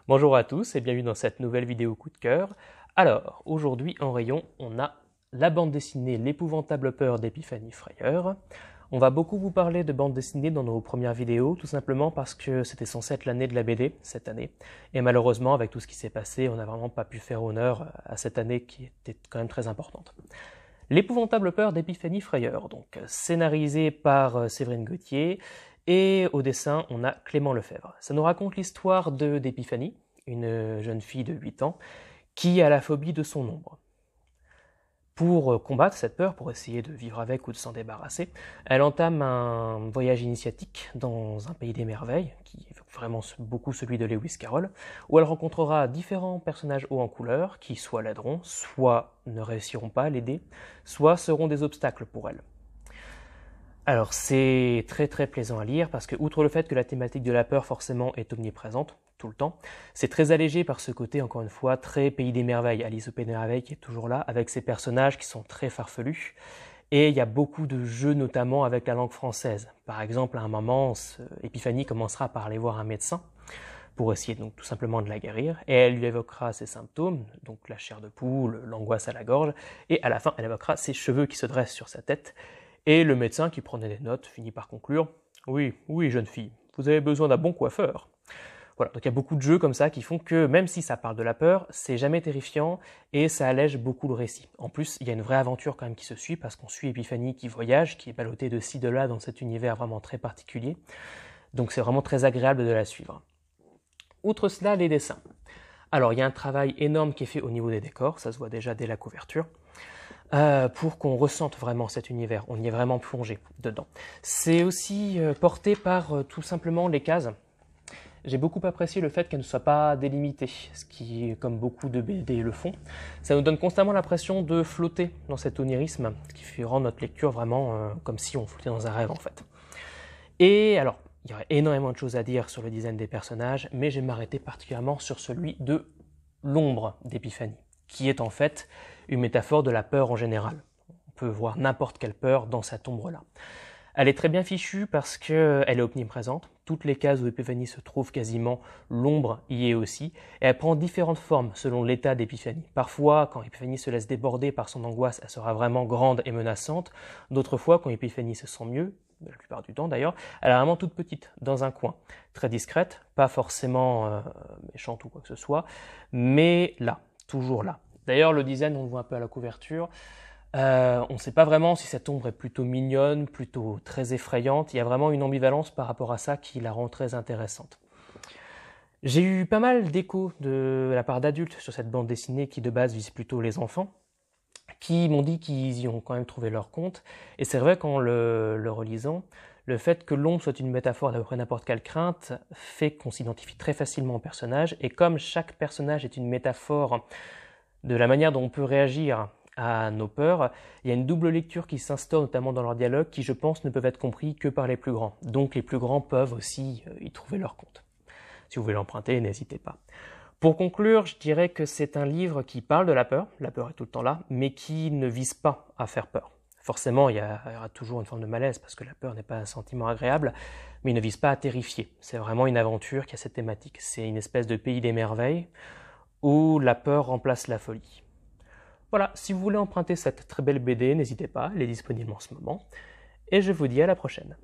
Bonjour à tous et bienvenue dans cette nouvelle vidéo coup de cœur. Alors, aujourd'hui en rayon, on a la bande dessinée L'épouvantable peur d'Epiphanie Frayeur. On va beaucoup vous parler de bande dessinée dans nos premières vidéos, tout simplement parce que c'était censé être l'année de la BD, cette année. Et malheureusement, avec tout ce qui s'est passé, on n'a vraiment pas pu faire honneur à cette année qui était quand même très importante. L'épouvantable peur d'Epiphanie Frayeur, donc scénarisé par Séverine Gauthier, et au dessin, on a Clément Lefebvre. Ça nous raconte l'histoire d'Epiphanie, une jeune fille de 8 ans, qui a la phobie de son ombre. Pour combattre cette peur, pour essayer de vivre avec ou de s'en débarrasser, elle entame un voyage initiatique dans un pays des merveilles, qui évoque vraiment beaucoup celui de Lewis Carroll, où elle rencontrera différents personnages hauts en couleur, qui soit l'aideront, soit ne réussiront pas à l'aider, soit seront des obstacles pour elle. Alors c'est très très plaisant à lire parce que, outre le fait que la thématique de la peur forcément est omniprésente tout le temps, c'est très allégé par ce côté, encore une fois, très Pays des Merveilles, Alice au Pays des Merveilles qui est toujours là, avec ses personnages qui sont très farfelus. Et il y a beaucoup de jeux, notamment avec la langue française. Par exemple, à un moment, Épiphanie commencera par aller voir un médecin pour essayer donc tout simplement de la guérir, et elle lui évoquera ses symptômes, donc la chair de poule, l'angoisse à la gorge, et à la fin, elle évoquera ses cheveux qui se dressent sur sa tête. Et le médecin, qui prenait des notes, finit par conclure « Oui, oui, jeune fille, vous avez besoin d'un bon coiffeur. » Voilà, donc il y a beaucoup de jeux comme ça qui font que, même si ça parle de la peur, c'est jamais terrifiant et ça allège beaucoup le récit. En plus, il y a une vraie aventure quand même qui se suit, parce qu'on suit Épiphanie qui voyage, qui est ballottée de ci, de là dans cet univers vraiment très particulier. Donc c'est vraiment très agréable de la suivre. Outre cela, les dessins. Alors il y a un travail énorme qui est fait au niveau des décors, ça se voit déjà dès la couverture. Pour qu'on ressente vraiment cet univers, on y est vraiment plongé dedans. C'est aussi porté par tout simplement les cases. J'ai beaucoup apprécié le fait qu'elles ne soient pas délimitées, ce qui, comme beaucoup de BD le font, ça nous donne constamment l'impression de flotter dans cet onirisme, qui fait rendre notre lecture vraiment comme si on flottait dans un rêve en fait. Et alors, il y aurait énormément de choses à dire sur le design des personnages, mais je vais m'arrêter particulièrement sur celui de l'ombre d'Épiphanie, qui est en fait une métaphore de la peur en général. On peut voir n'importe quelle peur dans cette ombre-là. Elle est très bien fichue parce qu'elle est omniprésente. Toutes les cases où Épiphanie se trouve quasiment, l'ombre y est aussi. Et elle prend différentes formes selon l'état d'Épiphanie. Parfois, quand Épiphanie se laisse déborder par son angoisse, elle sera vraiment grande et menaçante. D'autres fois, quand Épiphanie se sent mieux, la plupart du temps d'ailleurs, elle est vraiment toute petite, dans un coin. Très discrète, pas forcément méchante ou quoi que ce soit, mais là, toujours là. D'ailleurs, le design, on le voit un peu à la couverture. On ne sait pas vraiment si cette ombre est plutôt mignonne, plutôt très effrayante. Il y a vraiment une ambivalence par rapport à ça qui la rend très intéressante. J'ai eu pas mal d'échos de la part d'adultes sur cette bande dessinée qui de base vise plutôt les enfants, qui m'ont dit qu'ils y ont quand même trouvé leur compte. Et c'est vrai qu'en le relisant, le fait que l'ombre soit une métaphore d'à peu près n'importe quelle crainte fait qu'on s'identifie très facilement au personnage. Et comme chaque personnage est une métaphore de la manière dont on peut réagir à nos peurs, il y a une double lecture qui s'instaure notamment dans leur dialogue qui, je pense, ne peuvent être compris que par les plus grands. Donc les plus grands peuvent aussi y trouver leur compte. Si vous voulez l'emprunter, n'hésitez pas. Pour conclure, je dirais que c'est un livre qui parle de la peur est tout le temps là, mais qui ne vise pas à faire peur. Forcément, il y aura toujours une forme de malaise, parce que la peur n'est pas un sentiment agréable, mais il ne vise pas à terrifier. C'est vraiment une aventure qui a cette thématique. C'est une espèce de pays des merveilles, où la peur remplace la folie. Voilà, si vous voulez emprunter cette très belle BD, n'hésitez pas, elle est disponible en ce moment. Et je vous dis à la prochaine.